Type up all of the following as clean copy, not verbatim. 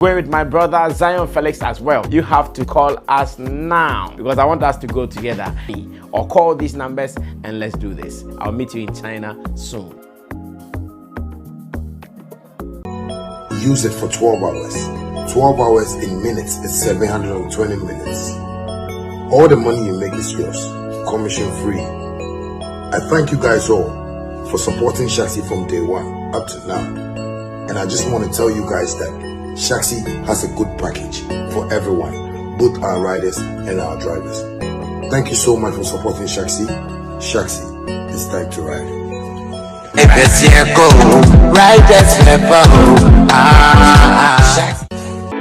We're with my brother Zion Felix as well. You have to call us now because I want us to go together. Or call these numbers and let's do this. I'll meet you in China soon. Use it for 12 hours. 12 hours in minutes is 720 minutes. All the money you make is yours, commission free. I thank you guys all for supporting Shatta from day one up to now. And I just want to tell you guys that Shatta has a good package for everyone, both our riders and our drivers. Thank you so much for supporting Shatta. Shatta, it's time to ride.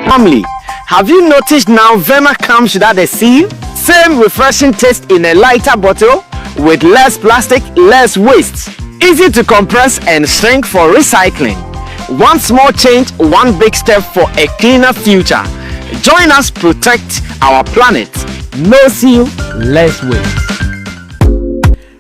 Family, have you noticed now Vema comes without a seal? Same refreshing taste in a lighter bottle with less plastic, less waste. Easy to compress and shrink for recycling. One small change, one big step for a cleaner future. Join us protect our planet. No seal, less waste.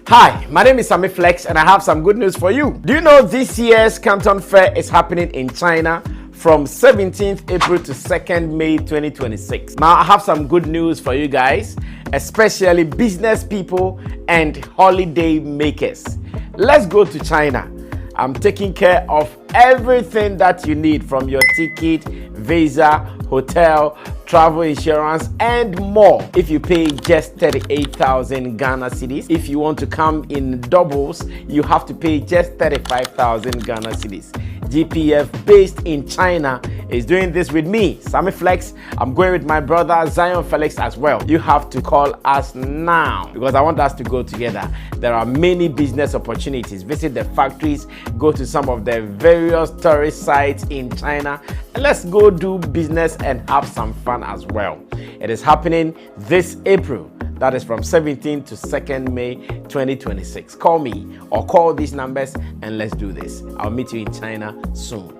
Hi, my name is Sammy Flex and I have some good news for you. Do you know this year's Canton Fair is happening in China from 17th April to 2nd May 2026. Now I have some good news for you guys, especially business people and holiday makers. Let's go to China. I'm taking care of everything that you need, from your ticket, visa, hotel, travel insurance, and more. If you pay just 38,000 Ghana cedis, if you want to come in doubles, you have to pay just 35,000 Ghana cedis. GPF based in China is doing this with me, Sammy Flex. I'm going with my brother Zion Felix as well. You have to call us now because I want us to go together. There are many business opportunities. Visit the factories, go to some of the various tourist sites in China, and let's go do business and have some fun as well. It is happening this April. That is from 17th to 2nd May 2026. Call me or call these numbers and let's do this. I'll meet you in China soon.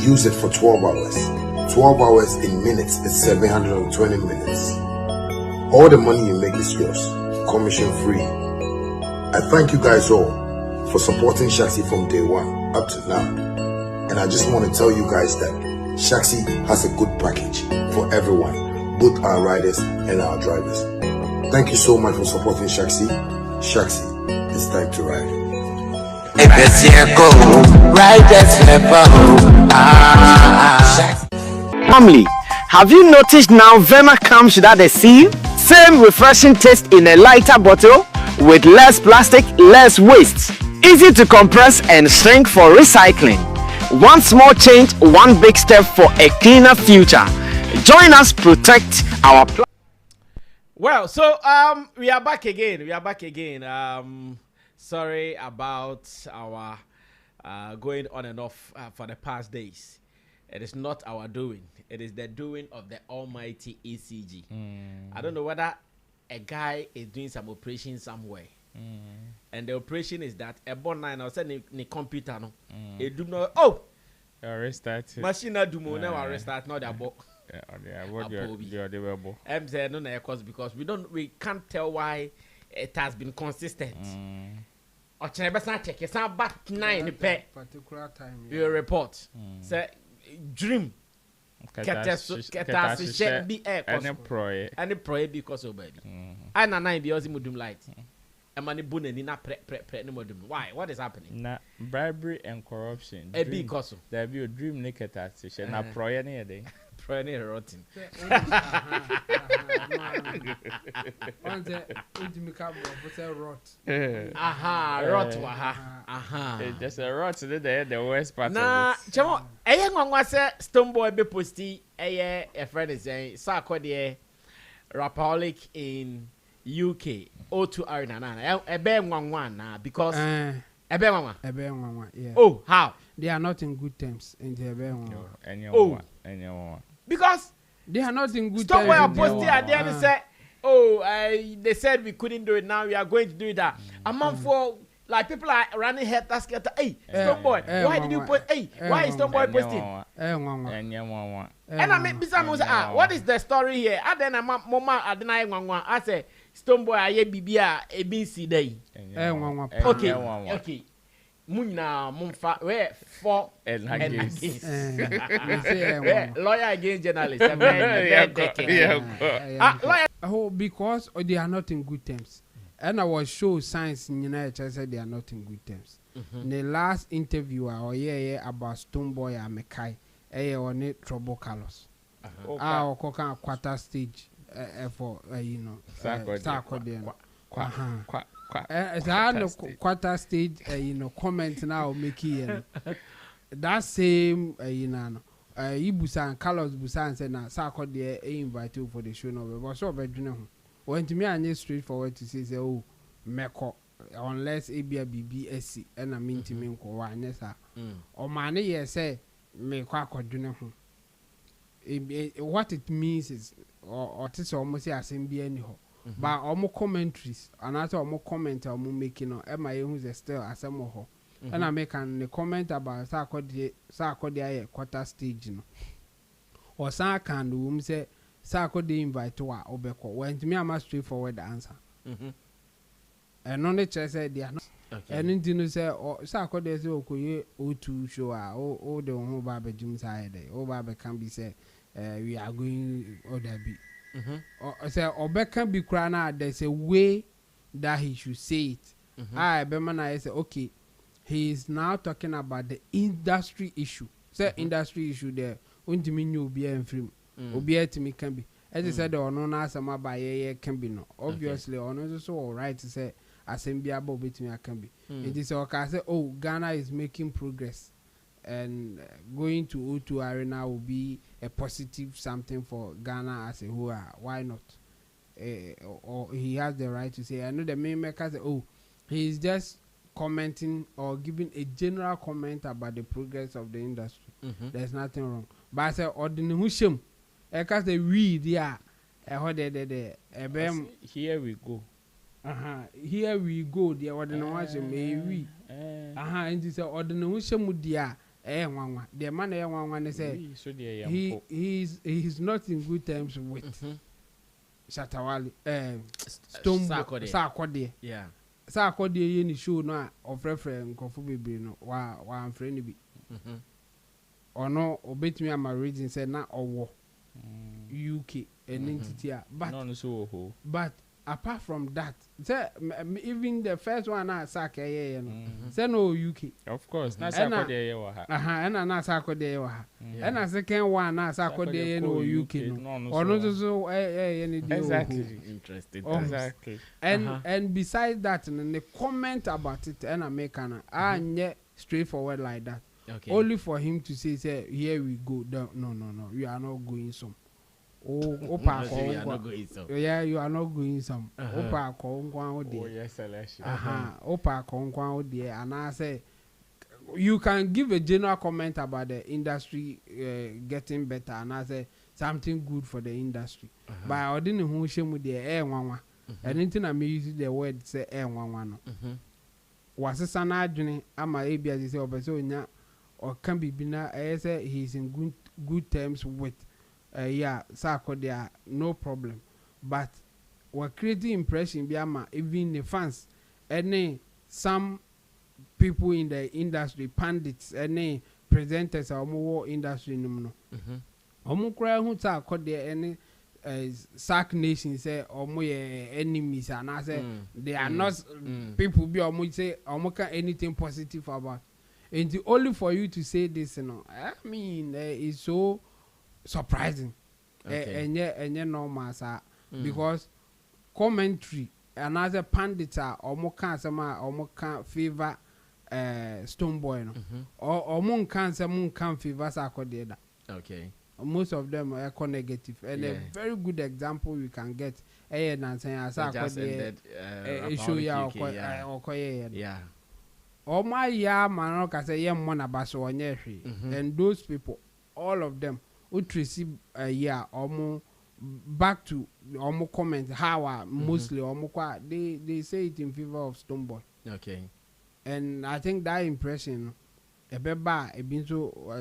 Use it for 12 hours. 12 hours in minutes is 720 minutes. All the money you make is yours, commission free. I thank you guys all for supporting Shatta from day one up to now. And I just want to tell you guys that Shatta has a good package for everyone, both our riders and our drivers. Thank you so much for supporting Shatta. Shatta, it's time to ride. Family, have you noticed now Vema comes without a seal? Same refreshing taste in a lighter bottle with less plastic, less waste. Easy to compress and shrink for recycling. One small change, one big step for a cleaner future. Join us protect our planet. Well, so we are back again. Sorry about our going on and off for the past days. It is not our doing. It is the doing of the almighty ECG. I don't know whether a guy is doing some operation somewhere. And the operation is that a born nine or send the computer no. It do not restart machine na do mo now restart not the book. I'm saying no cause because we can't tell why it has been consistent. Or check it's not back 9 per particular time. Your report. Say dream. Any proye because of baby. And a 9 because modum light. A money boon and in pre no modum. Why? What is happening? Na bribery and corruption. A big cause. There be a dream naked taxation. Na proye near day. Proye rotten. Rot. Just a rot today, the worst part of it. Chamo, one was a Stonebwoy be posty a friend is saying Sarkodie Rapaholic in UK O2 Arena. A bear one because a bear one. Yeah. Oh, how? They are not in good terms in the bear one. Because they are not in good terms. Stonebwoy posted at the end said, "Oh, they said we couldn't do it. Now we are going to do that." A month for like people are running head task. Hey, Stonebwoy, why did you post? Hey, why is Stonebwoy posting? And I mean, what is the story here? I then mama I say Stonebwoy aye bibia ABC day. Okay. Muna Mumfa, where for and against. Lawyer against journalist. Oh, because they are not in good terms. And I was show signs in United said they are not in good terms. The last interview about Stonebwoy and Mekai, on it trouble colors. Our quarter stage for Sarkodie. Quarter stage, comment now making that same, Ibusan, Carlos Busan said, now Sarkodie invite you for the show. No, but so bedroom. When to me, I need straightforward to say, oh, Meko, unless ABBSC, and I mean to me, or money, yes, say, me quack or dinner. What it means is, or it's almost as in be anyhow. But almost commentaries, and after almost comment or making on MIA who's still as a more. And I make a comment about Sarkodie quarter stage, or Sarkan, whom say Sarkodie invite to our Obeko. When to me, I must straightforward the answer. And on the chest said they are not. And in Dino say, Sarkodie O2 show, oh, the whole Baba Jim's side, oh, Baba can be said, we are going other be. Say Obe can be crying. There's a way that he should say it. I say okay, he is now talking about the industry issue. Say industry issue there. Won't mean you be in free. Obi to me can be. As I said, or no answer my by can be no. Obviously, on also all right to say assembly about between can be. It is okay. Say oh, Ghana is making progress. And going to O2 Arena will be a positive something for Ghana as a whole. Why not? Or he has the right to say. I know the main maker say, oh, he is just commenting or giving a general comment about the progress of the industry. There's nothing wrong. But I say, ordinary Hushim, because they read, yeah, here we go. Here we go. The ordinary Hushim, may we. And this ordinary Hushim, dear. The man one say he's not in good terms with Shatta Wale, Stonebwoy, Sarkodie. Yeah, Sarkodie any show no of reference Kofu Baby no wa friend be. Or no obet me am reading said na owo UK an entity but apart from that, even the first one I sack say no UK. Of course, na Sarkodie and na Sarkodie and a second one na Sarkodie no UK no. Or no so any deal. Exactly. Interesting. Exactly. And besides that, and the comment about it and I make an straightforward like that. Okay. Only for him to say here we go. No, you are not going some. Oh, yeah, you are not going some. Opa yes, selection. Opa there, and I say you can give a general comment about the industry getting better, and I say something good for the industry. But I didn't know who with the air one. Anything I may use the word say air one. Was a son adjoining? Am I able to say Obesonia or can be bina? I say he's in good terms with. Sarkodie, no problem. But we're creating impression beyond even the fans. Any some people in the industry, pundits, any presenters or more industry no. Cry who Sarkodie any Sark Nation say or more enemies and I say they are not people be almost say almost anything positive about. And only for you to say this, I mean it's so surprising. And yeah, normal, sir. Because commentary and as a pundit or more can't favor Stonebwoy or moon cancer moon can't favor Sarkodie. Okay. Most of them are negative, and a very good example we can get. And saying Sarkodie show ya or yeah. Or my man say baso and those people, all of them would receive a year or more back to almost comment how mostly almost they say it in favor of Stonebwoy. Okay. And I think that impression a been so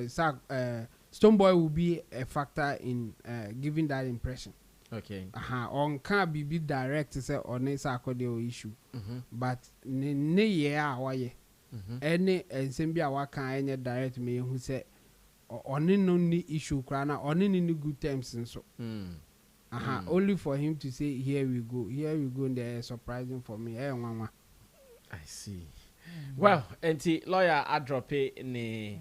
Stonebwoy will be a factor in giving that impression. Okay. On can't be direct to say on Sarkodie issue. But ne why any ensem bi a waka enye direct me hu say oni no ni issue kra na oni ni good terms nso only for him to say here we go and they surprising for me nwanwa. I see. Well, enti lawyer adrope ni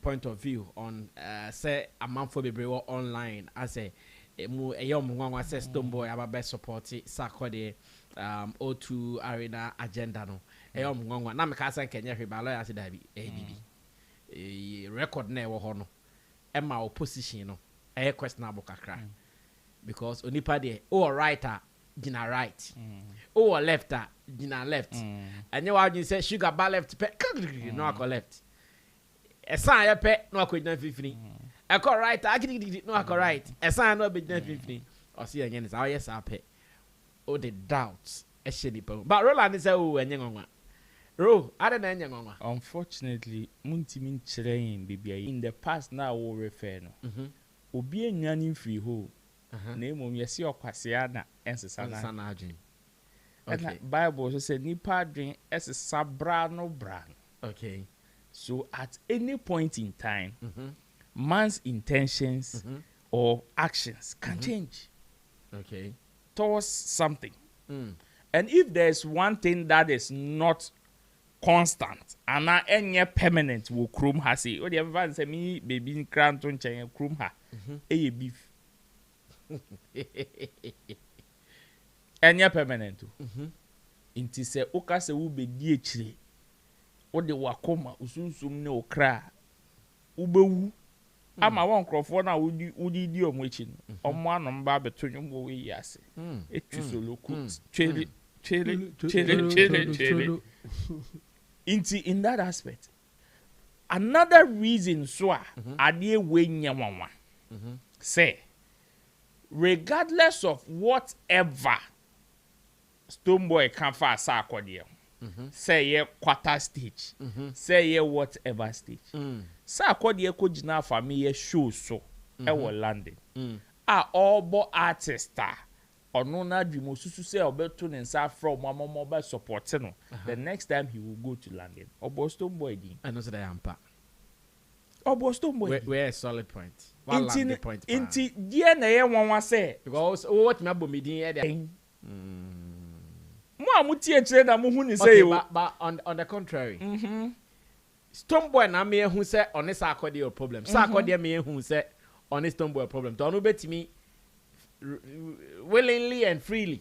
point of view on say amanfo bebre online as say mu eyom nwanwa say Stonebwoy ababe support Sarkodie O2 Arena agenda no eyom nwanwa na me ka say kenye hweba lawyer say da bi bibi record na e wo ho no e ma opposition no e questionable kakra because onipa de o writer gina right o lefter gina left and you want say sugar bar left pe no akọ left esan ya pe no akọ gina fifini akọ right agidi no akọ right esan no be gina fifini o see enye ni say yes ape o the doubts e she ni pa but Roland say o enye ngonwa ro ade na enye ngonwa. Unfortunately muntimi nkyerɛn bibia in the past now we refer no obi enyane free ho na emom yesi okwasea na ensesa na adwen. Okay. Bible so say nipa adwen esesa bra no bra. Okay. So at any point in time man's intentions or actions can change. Okay. Towards something. And if there's one thing that is not constant and any permanent will chrome ha say o the ever say me baby kran to nchen chrome ha e beef any permanent inti se oka se wo bedi echire wo de wakoma usunsum ne okra ubewu ama won krofo na wodi di omo echi no omo anom ba betonwom wo yi ase etu soloku chele in that aspect another reason so ade we nyawanwa say regardless of whatever Stonebwoy can for Sarkodie say ye quarter stage say ye whatever stage Sarkodie ko gina for me ye show so e wo London all bo artist ono na dwimo susu say obeto ne nsa from mama be support no the next time he will go to London obo Stonebwoy din I know say that ampa obo Stonebwoy where a solid point one land point inti die na ye wonwa say because what me abom din e dey mo amutie kire na mo hu ni say but on the contrary Stonebwoy na me hu say on Sarkodie your problem Sarkodie me hu say on Stonebwoy problem to no betimi willingly and freely.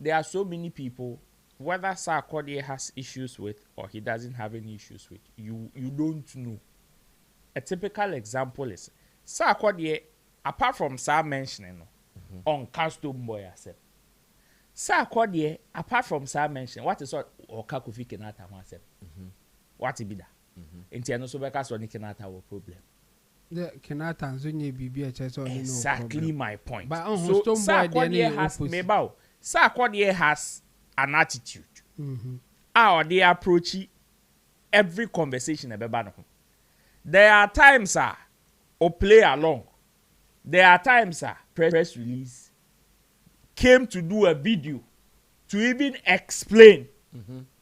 There are so many people, whether Sarkodie has issues with or he doesn't have any issues with, you don't know. A typical example is Sarkodie, apart from Sam mentioning on Stonebwoy herself. Sarkodie, apart from Sam mentioning, what is what or Kakufi Kenata herself? What it be that? Intiano Sobeka so Nikenata will problem. The cannot answer any BB exactly my point. But so Sarkodie has mebao. Sarkodie has an attitude. How they approach every conversation about. There are times or play along. There are times press release came to do a video to even explain.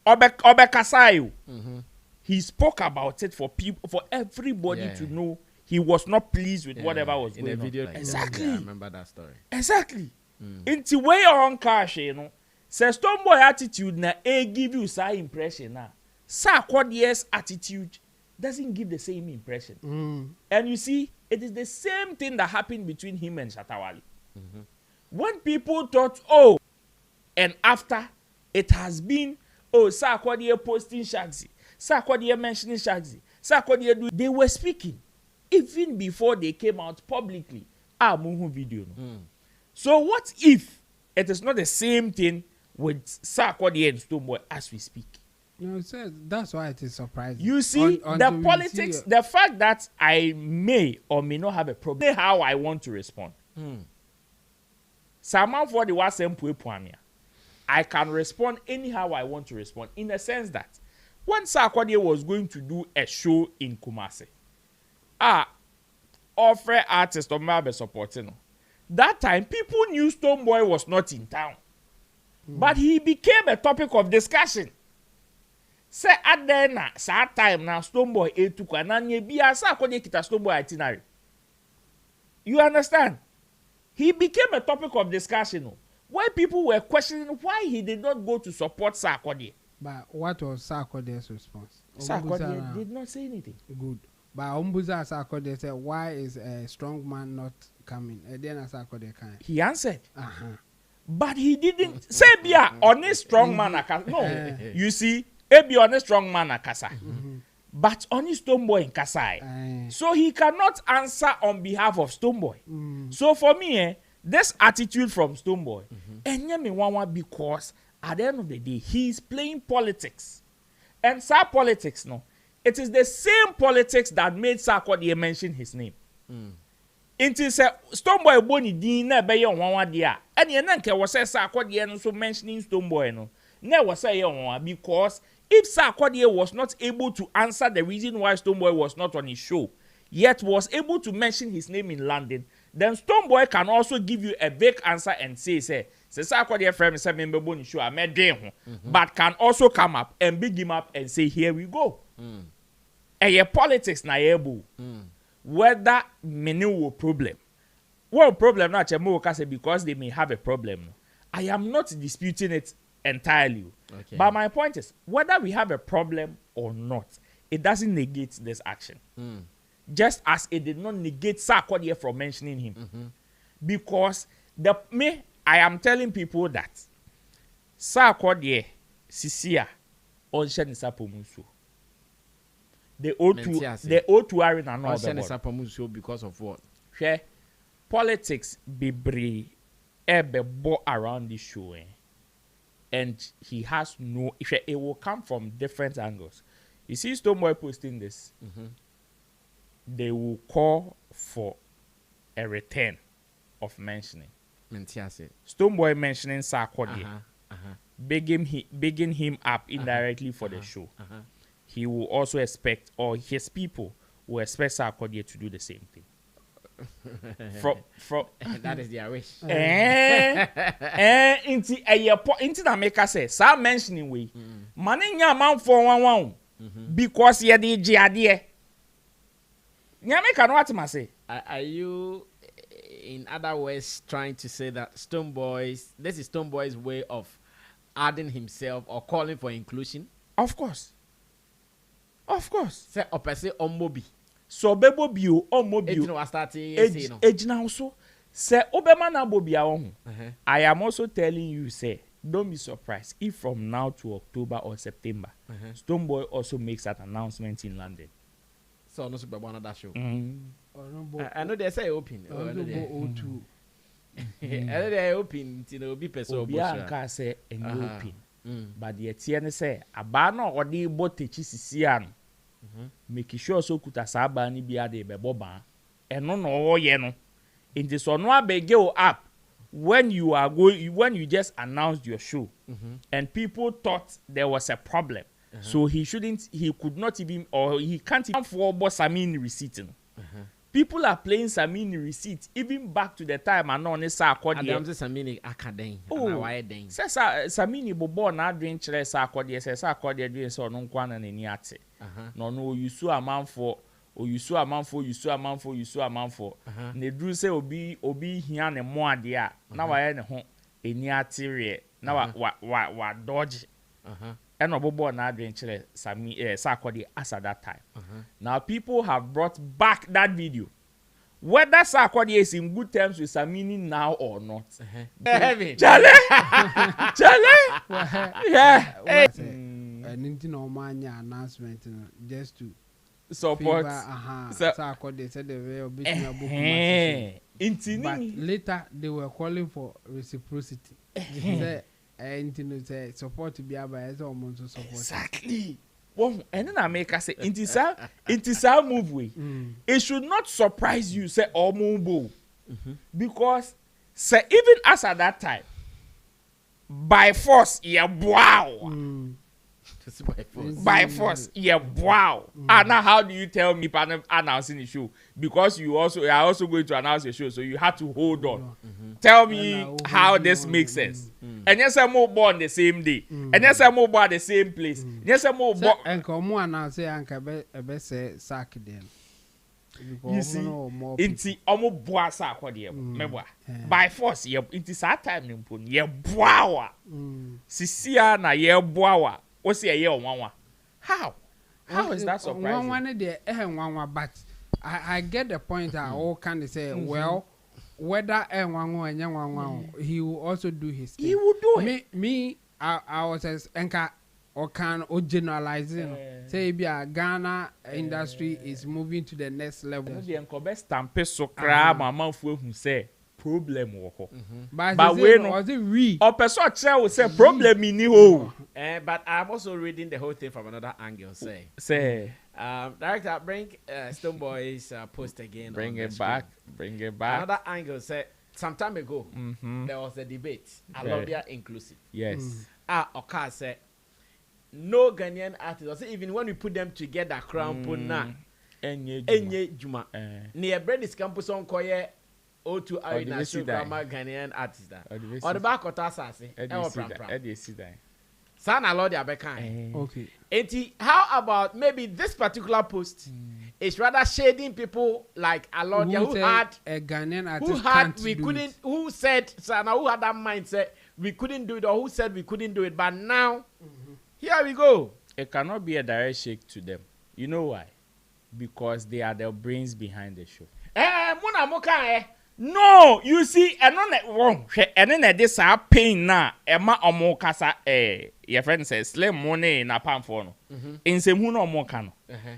Obekasayo. He spoke about it for people, for everybody to know. He was not pleased with whatever was going in the video. On. Exactly. Yeah, I remember that story. Exactly. Into way on cash, you know. Says Stonebwoy attitude na give you same impression now. Sarkodie's attitude doesn't give the same impression. And you see, it is the same thing that happened between him and Shatta. When people thought, oh, and after it has been, oh, Sarkodie posting Shagsy, Sarkodie mentioning Shagsy, Sarkodie they were speaking. Even before they came out publicly, muhu video. So what if it is not the same thing with Sarkodie and Stonebwoy as we speak? You know, so that's why it is surprising. You see, the politics, the fact that I may or may not have a problem, how I want to respond. Someone for the WhatsApp, I can respond anyhow I want to respond, in the sense that when Sarkodie was going to do a show in Kumasi, offer artist or maybe supporting. That time, people knew Stonebwoy was not in town. But he became a topic of discussion. say at then na sa time na Stonebwoy O2 kwa na nye bia Sarkodie kita Stonebwoy itinerary. You understand? He became a topic of discussion where people were questioning why he did not go to support Sarkodie. But what was Sarkodie's response? Sarkodie did not say anything. Good. But Ombuza Sarkodie said, why is a strong man not coming? And then Sarkodie can. He answered. Uh-huh. But he didn't say bia honest strong man akasa. No. You see, be honest strong man akasa. But honest Stonebwoy in Kasai. So he cannot answer on behalf of Stonebwoy. So for me, this attitude from Stonebwoy, because at the end of the day, he is playing politics. And politics, no. It is the same politics that made Sarkodie mention his name. Until Stonebwoy boni din na be yon wanwa dia. And ye nanke was Sarkodie no so mentioning Stonebwoy no. Ne was say yon wanwa because if Sarkodie was not able to answer the reason why Stonebwoy was not on his show, yet was able to mention his name in London, then Stonebwoy can also give you a vague answer and say Sarkodie friend say member boni show I made them, but can also come up and big him up and say here we go. And your politics na able. Whether many will problem. What problem not because they may have a problem. I am not disputing it entirely. Okay. But my point is, whether we have a problem or not, it doesn't negate this action. Just as it did not negate Sarkodie from mentioning him. Because I am telling people that Sarkodie Sisia on Shenisapomusu. The O2 Arena no because of what? Share politics be brave ebe around this show, and he has no. It will come from different angles. You see, Stonebwoy posting this. They will call for a return of mentioning. Stonebwoy mentioning Sarkodie, begging him up indirectly for the show. He will also expect, or his people will expect Sarkodie to do the same thing. From that is their wish. Into the maker says, Sam mentioning we, money your man for one because ye di jiadie. Nyame what must say? Are you, in other words, trying to say that this is Stonebwoy's way of adding himself or calling for inclusion? Of course. Say opese omobi. So bebo bio omobi. Ejina start ejina also. Say obema na bobia ho. I am also telling you say don't be surprised if from now to October or September Stonebwoy also makes that announcement in London. So no super another show. I know they say open. O2. I know they open be person obi anka say open. But the etienne say abano odi botechi sisian. Make sure so kuta saba ni bia de bebo ban. Eno no ye no. Inti so no abege o app when you just announced your show and people thought there was a problem. So he could not even, or he can't even for Sammy receipt. People are playing Sammy receipt even back to the time and on Sarkodie. I'm just Sammy academic. Oh, says Sammy bobo na drink chere Sarkodie says Sarkodie doing so no kwana na ni ate. No you so amount for you so amount for. Ne drew say obi hia ne mo ade a na wa ne ho eni ate re na wa dodge. And Obobo na drink chere Sammy Sarkodie as at that time. Now people have brought back that video. Whether Sarkodie is in good terms with Sammy now or not. Chale! Yeah. And into no mania announcement just to support Sarkodie said they were book. But later they were calling for reciprocity. And support to be able to support. Exactly. Well, and then I make us say, into move way. It should not surprise you, say, or move. Because, say, even as at that time, by force, yeah, wow. By force. Yeah, wow. And now how do you tell me partner announcing the show? Because you are also going to announce the show, so you have to hold on. Tell me how this makes sense. And yes, I'm more born the same day. And yes, I'm more born the same place. Yes, I'm more born. And come on now, say Uncle say Sarkodie. You see, inti omo boa Sarkodie mebwa by force ye inti sa time nimpo ye boa wa sisia na ye boa wa o se ye onwanwa how is that surprising? One dey one but I get the point. I all can say well whether one he will also do his thing. He will do it. Me I was as enka or can or generalizing say be a Ghana industry is moving to the next level. The enkobe stamp so kra mama fu hu say problem wo ho. But we no we or person tell we say problem ni ho. But I'm also reading the whole thing from another angle. Say director, bring Stonebwoy's post again. Bring it back. Another angle say some time ago there was a debate. Alobia inclusive. Yes. Oka said no Ghanaian artists, even when we put them together, crown puna enye juma. Near Brandis campus on Koye O2 Arena show Ghanaian artists. Or the back of Tassasi. Sana Lord Abekan. Okay. How about maybe this particular post is rather shading people like Alodia who had a Ghanaian artist who said Sana who had that mindset we couldn't do it, or who said we couldn't do it, but now here we go. It cannot be a direct shake to them. You know why? Because they are the brains behind the show. No, you see, and on that wrong, and then this are pain now. Emma or more casa, your friend says, slim money in a palm for in some who no more can.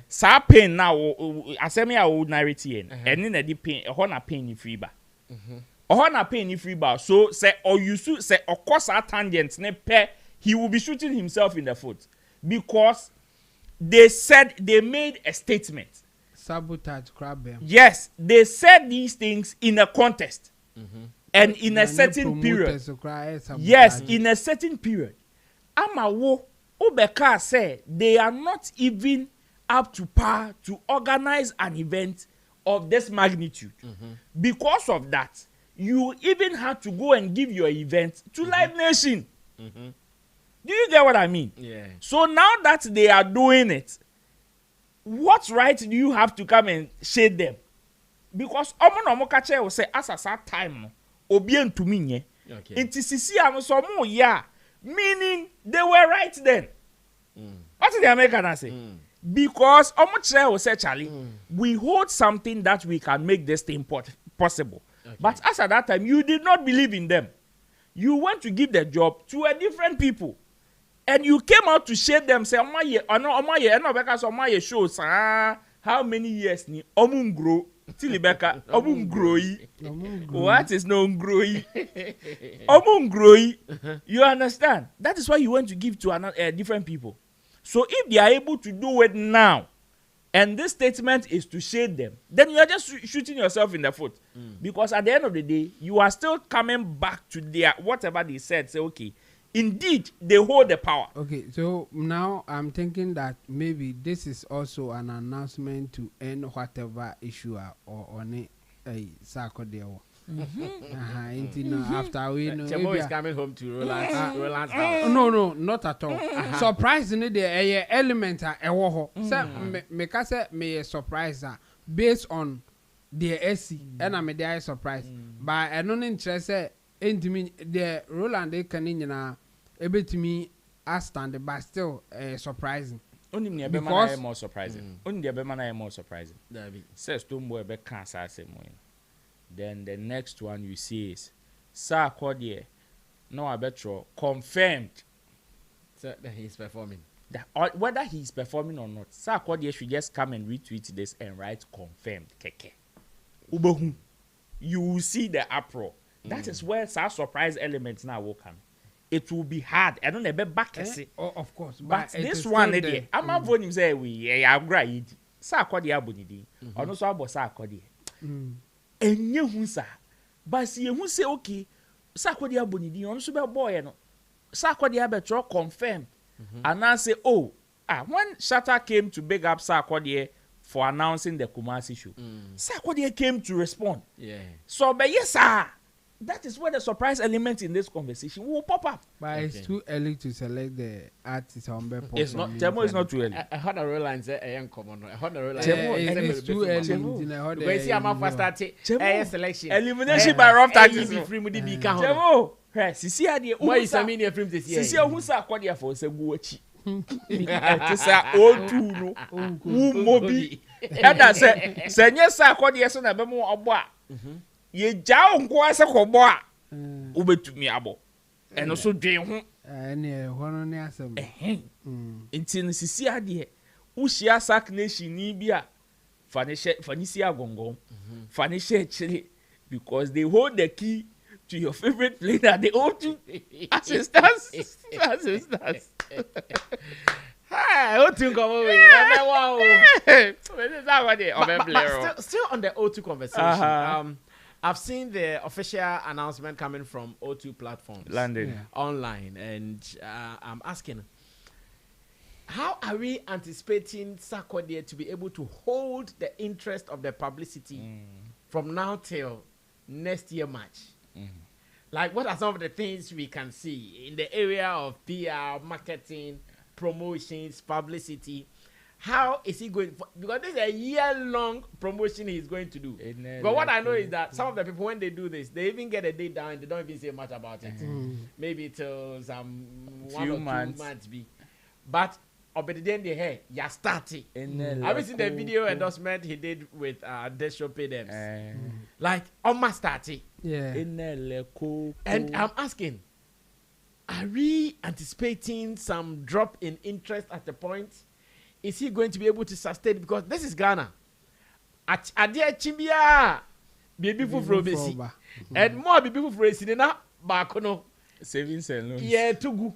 Sa pain now, Sammy I would narrate in, and in a deep pain, a honor pain free bar. A honor pain free bar. So say, or you should say, of course, our tangents, he will be shooting himself in the foot because they said they made a statement. Sabotage crab. Yes, they said these things in a contest and in a certain period. Yes, in a certain period. Amawo Obeka said they are not even up to par to organize an event of this magnitude. Because of that, you even had to go and give your event to Live Nation. Do you get what I mean? Yeah. So now that they are doing it, what right do you have to come and shade them? Because omo will say as a time obien to me okay. Inti sisi ano so mo yeah, meaning they were right then. What did the American say? Because omo will say Charlie, we hold something that we can make this thing possible. Okay. But as at that time you did not believe in them. You went to give the job to a different people. And you came out to shade them, say, shows, how many years ni grow Tilibeka, grow. What is no grow? Grow. You understand? That is why you want to give to different people. So if they are able to do it now, and this statement is to shade them, then you are just shooting yourself in the foot. Because at the end of the day, you are still coming back to their whatever they said. Say, okay, indeed, they hold the power. Okay, so now I'm thinking that maybe this is also an announcement to end whatever issue or on a Sarkodie O. After we know Chemo is coming home to Roland's house. No, not at all. Surprisingly, the element are say me a surprise based on the SC and I'm a surprise. But I don't interest into me the Roland they can able to me as stand but still surprising. Only me because more surprising. Only the man more surprising. Says Stonebwoy be cancer same way. Then the next one you see is Sarkodie. No, I bet you confirmed that he's performing. Whether he's performing or not, Sarkodie should just come and retweet this and write confirmed. Keke. Ubohu. You will see the uproar. That is where our surprise elements now will come. It will be hard. I don't know back. Oh, of course. But this one, I'm not voting say we are great. Sarkodie abonidi. Or no so about Sarkodie. And you sir, but see who say okay, Sarkodie abonidi on super boy no. Sarkodie abetro confirmed. and I say, oh, when Shatta came to big up Sarkodie for announcing the Kumasi show, Sarkodie came to respond. Yeah. So, but yes, sir, that is where the surprise element in this conversation will pop up. But it's too early to select the artist on the It's not. Temo is not too early. I heard a real line say I am common. I heard a real line. It's too early. We see I'm a starting selection. Elimination by rough tactics. Free with the big count. Temo, sisi adi. Why is Sammy near frame this year? Sisi who Sarkodie for say guachi. It say O2 no. Who mobi. Eda say nye Sarkodie so na be mo obo a. Ye jaw nko ase kobo a. Ubetumi abo. Eno so dwen ho. Any one on some. Nti no sisi ade ushia sak nation ni bia fanisi agongon fanishe chile because they hold the key to your favorite player the O2 assistants. Hi, O2 come over. But still on the O2 conversation. I've seen the official announcement coming from O2 platforms London online, and I'm asking, how are we anticipating Sarkodie to be able to hold the interest of the publicity from now till next year March? Like, what are some of the things we can see in the area of PR, marketing, promotions, publicity? How is he going? Because this is a year-long promotion he's going to do. But what I know is that some of the people, when they do this, they even get a date down and they don't even say much about it. Maybe till some few 1 or 2 months be. But over the day they hey, ya started. Have you seen the video endorsement he did with Desho Paydems? Like almost started. Yeah. And I'm asking, are we anticipating some drop in interest at the point? Is he going to be able to sustain it? Because this is Ghana. At Adia Chimbia, baby for Robesi. And more baby for Residena Bakono. Savings and loans. Yeah, too good.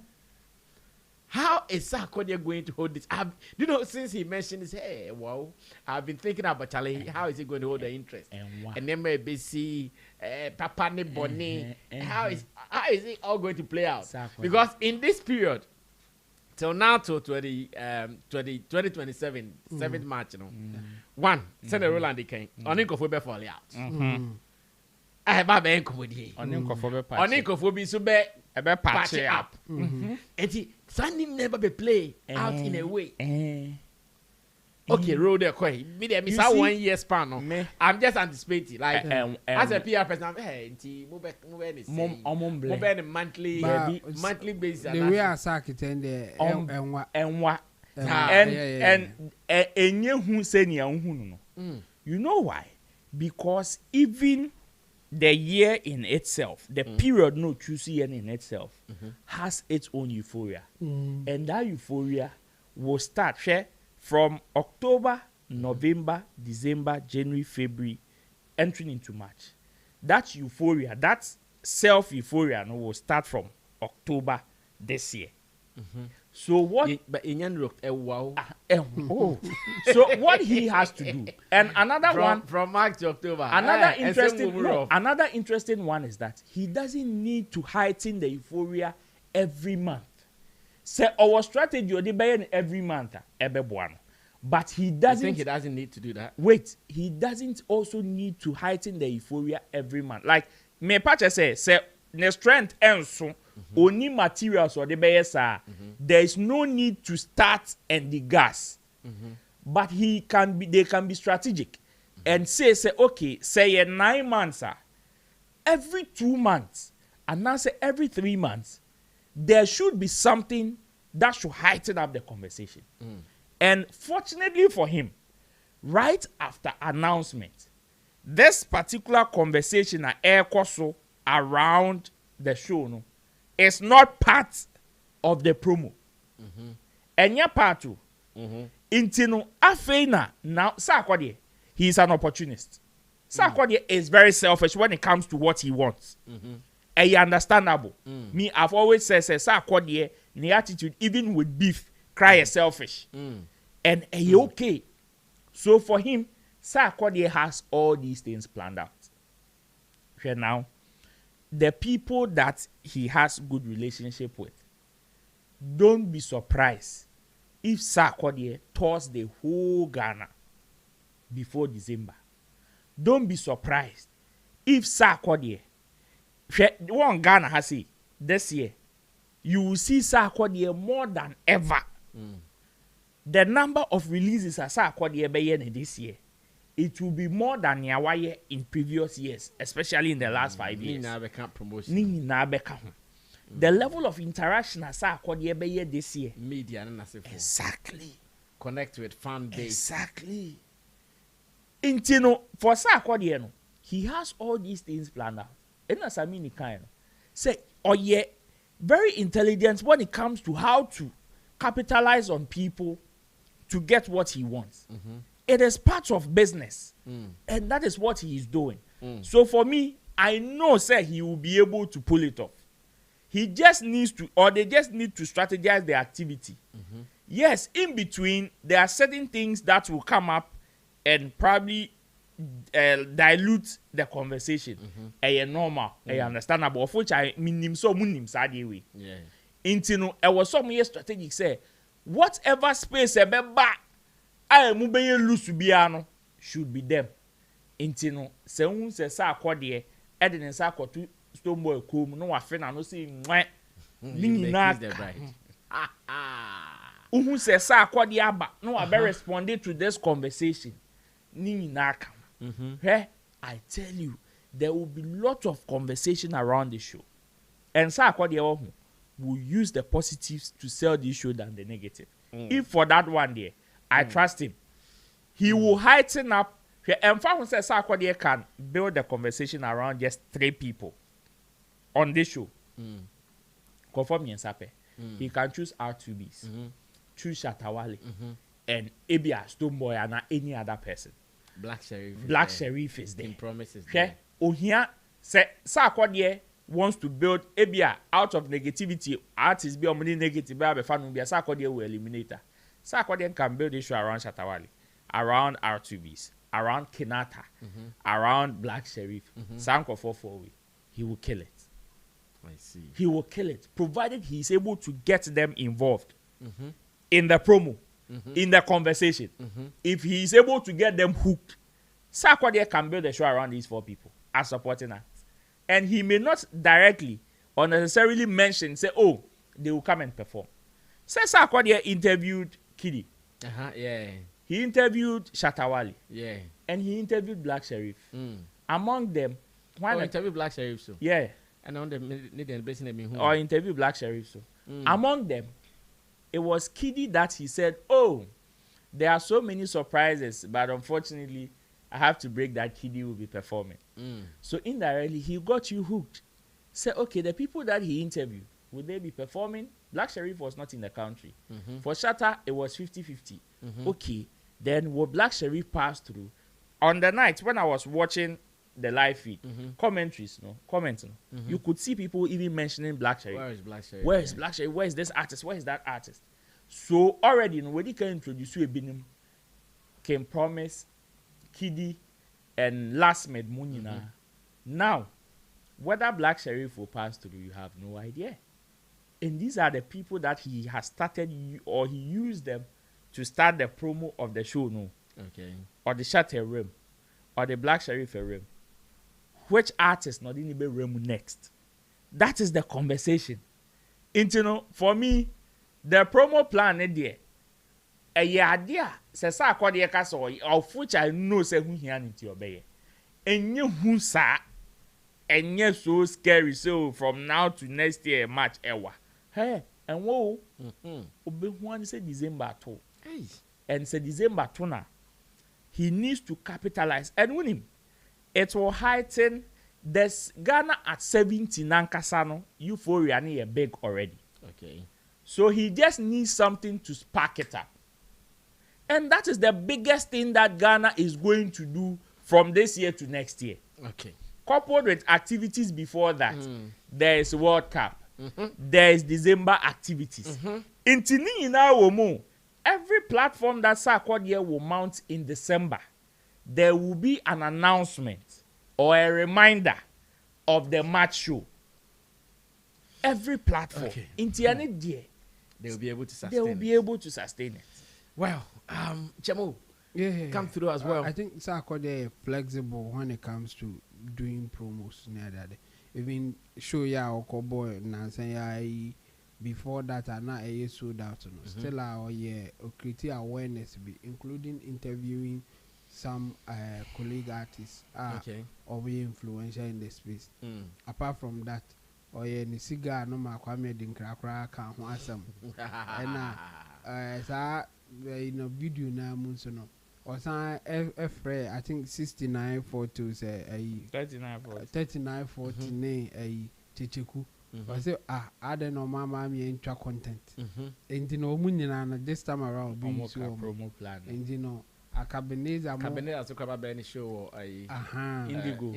How is Sarkodie going to hold this? You know, since he mentioned this, hey, wow, I've been thinking about Charlie. How is he going to hold the interest? And then maybe see Papa ne Bonnie. How is it all going to play out? Because in this period, till now, till 2027, 7th March, you know. One, send a Roland the King. Oninko for be fall out. I have a bank with you. Oninko for be so be patch up. And Sunday never be play out in a way. Okay, roll the coin. Me there, miss 1 year span. No, I'm just anticipating. Like as a PR person, hey, move monthly basis. The way I sack it and you know why? Because even the year in itself, the period no choosy in itself, has its own euphoria, and that euphoria will start from October, November, December, January, February, entering into March. That euphoria, that self-euphoria, will start from October this year. So what? Wow. So what he has to do, and another one from March to October. Another interesting one is that he doesn't need to heighten the euphoria every month. So our strategy will be every month, but he doesn't. You think he doesn't need to do that? Wait, he doesn't also need to heighten the euphoria every month. Like me, patch say the strength and so. Only materials or the BSR, there is no need to start and the gas. But they can be strategic and say, okay, say 9 months, every 2 months, and now say every 3 months, there should be something that should heighten up the conversation. And fortunately for him, right after announcement, this particular conversation around the show, no, it's not part of the promo. And your part too. Intino Afena now Sarkodie, he's an opportunist. Sarkodie is very selfish when it comes to what he wants. And understandable. Me, I've always said Sarkodie, the attitude, even with beef, cry is selfish. And okay. So for him, Sarkodie has all these things planned out. Okay, now, the people that he has good relationship with, don't be surprised if Sarkodie tours the whole Ghana before December. Don't be surprised if Sarkodie, one Ghana has it this year, you will see Sarkodie more than ever. The number of releases as Sarkodie this year, it will be more than Yawaye in previous years, especially in the last 5 years. The level of interaction as Sarkodie this year. Media, Exactly. Connect with fan base. Exactly. Intino for Sarkodie, no, he has all these things planned out. And as I mean, kind say, oh yeah, very intelligent when it comes to how to capitalize on people to get what he wants. It is part of business, and that is what he is doing. So for me, I know, sir, he will be able to pull it off. He just needs to, or they just need to strategize the activity. Yes, in between, there are certain things that will come up and probably dilute the conversation. Normal, understandable. Of which I mean, so munim sadi way. Yeah. Intino, I was some years strategic say, whatever space a beba, I am mubeye loose biano should be them. Intino, se un se Sarkodie, Eden Sarkodie Stonebwoy come no afena no say mwa. Ni na Uhun se Sarkodie aba no abe responded to this conversation. Ni na Hey, I tell you, there will be lot of conversation around the show. And Sarkodie will use the positives to sell this show than the negative. If for that one there, I trust him. He will heighten up. And Fahun says Sarkodie can build the conversation around just 3 people on this show. Conform Yensape. He can choose R2Bs, choose Shatta Wale, and Ebia Stonebwoy and any other person. Black Sheriff is there. In promises. Okay. Ohia say Sarkodie wants to build Ebia out of negativity. Artists be omni negative, be fan be Sarkodie will eliminate her. Sarkodie can build issue around Shatta Wale, around R2Bs, around Kenata, around Black Sheriff, Sanko 4-4. He will kill it. I see. He will kill it, provided he is able to get them involved in the promo, in the conversation. If he is able to get them hooked, Sarkodie can build a show around these 4 people as supporting acts. And he may not directly or necessarily mention, say, oh, they will come and perform. Say Sarkodie interviewed Kiddy. Yeah. He interviewed Shatta Wale. Yeah. And he interviewed Black Sheriff. Among them, why interview Black Sheriff so? Yeah. And on the blessing or interview Black Sheriff so. Among them, it was Kiddy that he said, oh, there are so many surprises, but unfortunately, I have to break that Kiddy will be performing. So indirectly, he got you hooked. Say, okay, the people that he interviewed, would they be performing? Black Sheriff was not in the country. For Shatta, it was 50-50. Okay, then will Black Sheriff pass through? On the night when I was watching the live feed, commentaries, you could see people even mentioning Black Sheriff. Where is Black Sheriff? Where is Black Sheriff? Where is this artist? Where is that artist? So already, when he can introduce you a binim, can promise Kiddy and Last Med Munina. Now, whether Black Sheriff will pass through, you have no idea. And these are the people that he has started, or he used them to start the promo of the show, no? Okay. Or the Shatta Rim, or the Black Sheriff Rim. Which artist not in the Rim next? That is the conversation. And you know, for me, the promo plan is there. A idea says Sarkodie Castle, of which I know say who he into your bay. And you who sa and yes, so scary. So from now to next year, March ewa. Hey, and whoa, obe one say December 2. And say December 2 now. He needs to capitalize and win him. It will heighten this Ghana at 70 Nankasano. Euphoria near big already. Okay. So he just needs something to spark it up. And that is the biggest thing that Ghana is going to do from this year to next year. Okay. Coupled with activities before that, there is World Cup. There is December activities. Every platform that Sarkodie will mount in December, there will be an announcement or a reminder of the match show. Every platform. Okay. they will be able to sustain they will be able to sustain it. Well, Chemo, Yeah, come through as well. I think Sarkodie flexible when it comes to doing promos. Even show ya or boy and say before that are not a sold out. Still our creating awareness, including interviewing some colleague artists or be influential in the space. Apart from that, ni cigar no ma kwame din krakra kan ho asem. And in a video na munso no. Or some I think 69 photos 39 40 a chichiku. I say I don't know mama me intra content. And you know munyina this time around be promo plan. And you know a cabinet as a crab show or indigo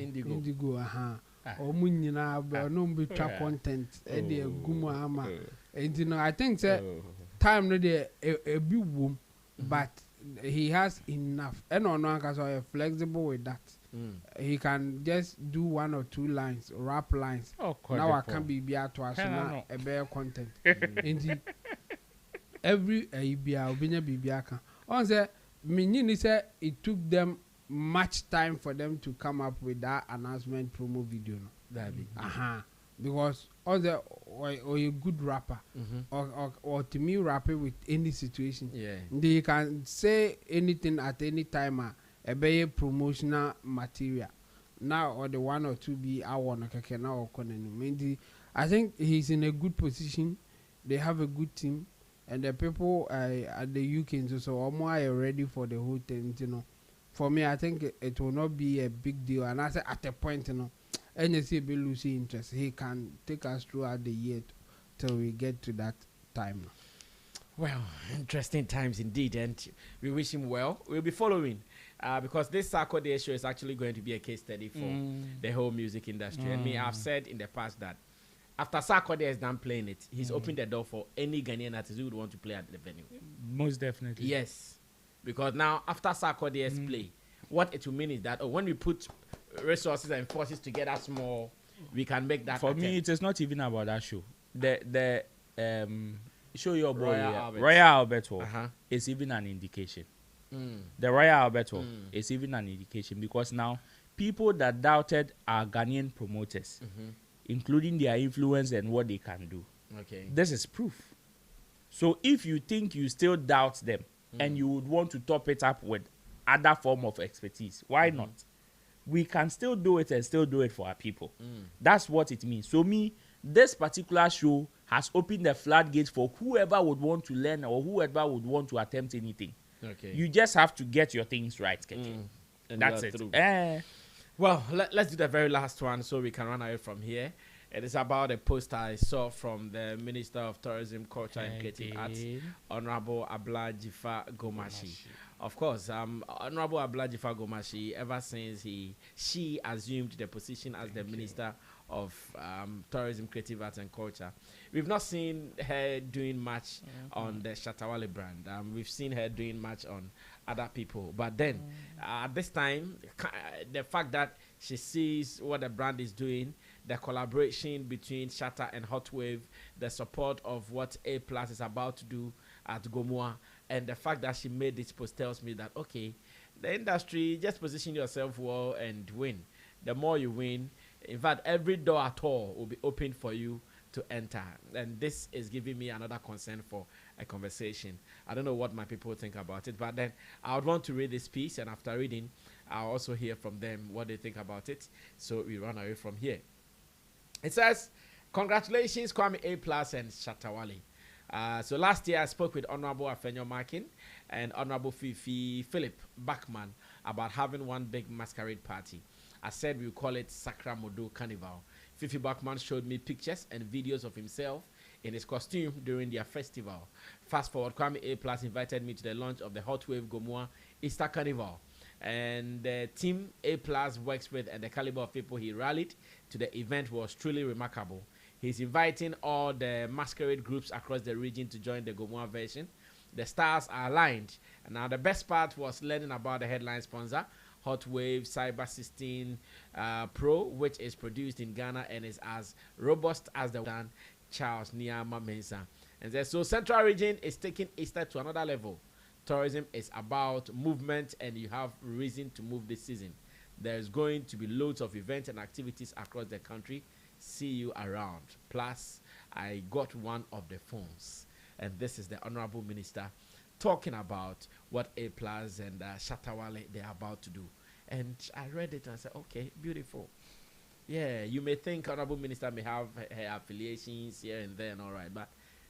or munyina no be tra content e dey gumu ama. And you know I think time no dey a big womb but he has enough and on flexible with that. He can just do 1 or 2 lines, rap lines. Now I can be to us now a better content. Indeed, every bibiaka. On the meaning said it took them much time for them to come up with that announcement promo video. Because on the or a good rapper or to me rapping with any situation, they can say anything at any time. A be promotional material now or the 1 or 2 be our now or I think he's in a good position. They have a good team and the people at the UK so more are ready for the whole thing. For me, I think it will not be a big deal. And I say at a point, NSC be losing interest. He can take us throughout the year till we get to that time. Well, interesting times indeed, and we wish him well. We'll be following because this Sarkodie show is actually going to be a case study for the whole music industry. And me, I've said in the past that after Sarkodie is done playing it, he's opened the door for any Ghanaian artist who would want to play at the venue. Most definitely. Yes, because now after Sarkodie's play, what it will mean is that when we put resources and forces together small, we can make that. For me, it is not even about that show. The show your boy Royal Alberto is even an indication. The Royal Alberto is even an indication because now people that doubted our Ghanaian promoters, including their influence and what they can do, this is proof. So if you think you still doubt them and you would want to top it up with other form of expertise, why not? We can still do it and still do it for our people. That's what it means. So me, this particular show has opened the floodgates for whoever would want to learn or whoever would want to attempt anything. You just have to get your things right, and that's it. Well, let's do the very last one so we can run away from here. It is about a post I saw from the Minister of Tourism, Culture and Creative Arts, Honorable Abla-Jifa Gomashi. Of course, Honorable Abla-Jifa Gomashi, ever since she assumed the position as the Minister of Tourism, Creative Arts and Culture, we've not seen her doing much on the Shatta brand. We've seen her doing much on other people. But then, at this time, the fact that she sees what the brand is doing, the collaboration between Shatta and Hot Wave, the support of what A+ is about to do at Gomoa, and the fact that she made this post tells me that, okay, the industry, just position yourself well and win. The more you win, in fact, every door at all will be open for you to enter. And this is giving me another concern for a conversation. I don't know what my people think about it, but then I would want to read this piece, and after reading, I'll also hear from them what they think about it. So we run away from here. It says, congratulations, Kwame A+ and Shatta Wale. So last year I spoke with Honorable Afenyo Markin and Honorable Fifi Philip Bachman about having one big masquerade party. I said we call it Sacra Modo Carnival. Fifi Bachman showed me pictures and videos of himself in his costume during their festival. Fast forward, Kwame A+ invited me to the launch of the Hot Wave Gomoa Easter Carnival. And the team A+ works with and the caliber of people he rallied to the event was truly remarkable. He's inviting all the masquerade groups across the region to join the Gomoa version. The stars are aligned. And now the best part was learning about the headline sponsor, Hot Wave Cyber 16 Pro, which is produced in Ghana and is as robust as the one Charles Niama Mensah. And then, so Central Region is taking Easter to another level. Tourism is about movement, and you have reason to move this season. There's going to be loads of events and activities across the country. See you around. Plus, I got one of the phones, and this is the Honorable Minister talking about what A Plus and Shatta Wale they're about to do. And I read it and I said, okay, beautiful. Yeah, you may think Honorable Minister may have her affiliations here and there and all right, but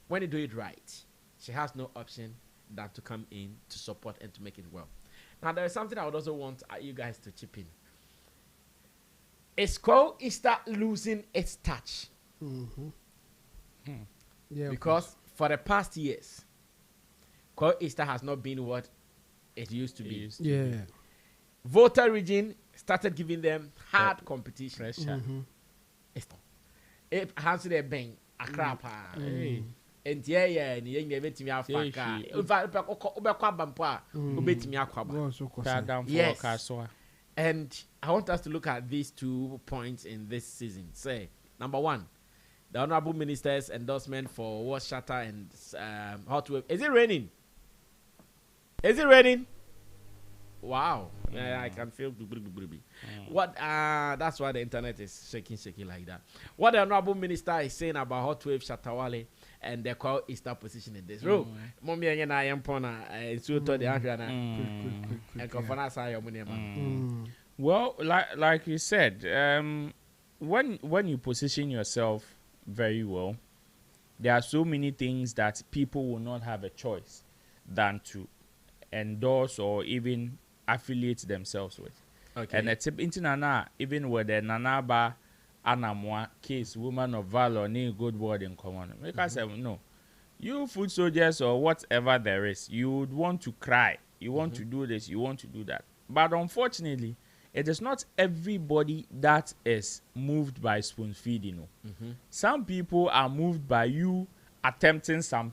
when you do it right, she has no option than to come in to support and to make it well. Now, there is something I would also want you guys to chip in. Is Easter losing its touch? Yeah, Because for the past years, Easter has not been what it used to be. yeah. Voter region started giving them hard competition. Pressure. It has to be a crap. And yeah, and you bet me out. In fact, yes. And I want us to look at these 2 points in this season. Say, number one, the Honorable Minister's endorsement for what Shatta and Hot Wave. Is it raining? Is it raining? Wow. Yeah, I can feel. What? That's why the internet is shaking like that. What the Honorable Minister is saying about Hot Wave, Shatta Wale, and the call Easter position in this room. Mommy and I am pona. So to the and confirm your money. Well, like you said, when you position yourself very well, there are so many things that people will not have a choice than to endorse or even affiliate themselves with. Okay. And it's even with the Nanaba Anamwa case, woman of valor, need good word in common. Because no, you food soldiers or whatever there is, you would want to cry. You want to do this, you want to do that. But unfortunately, it is not everybody that is moved by spoon feeding. Some people are moved by you attempting something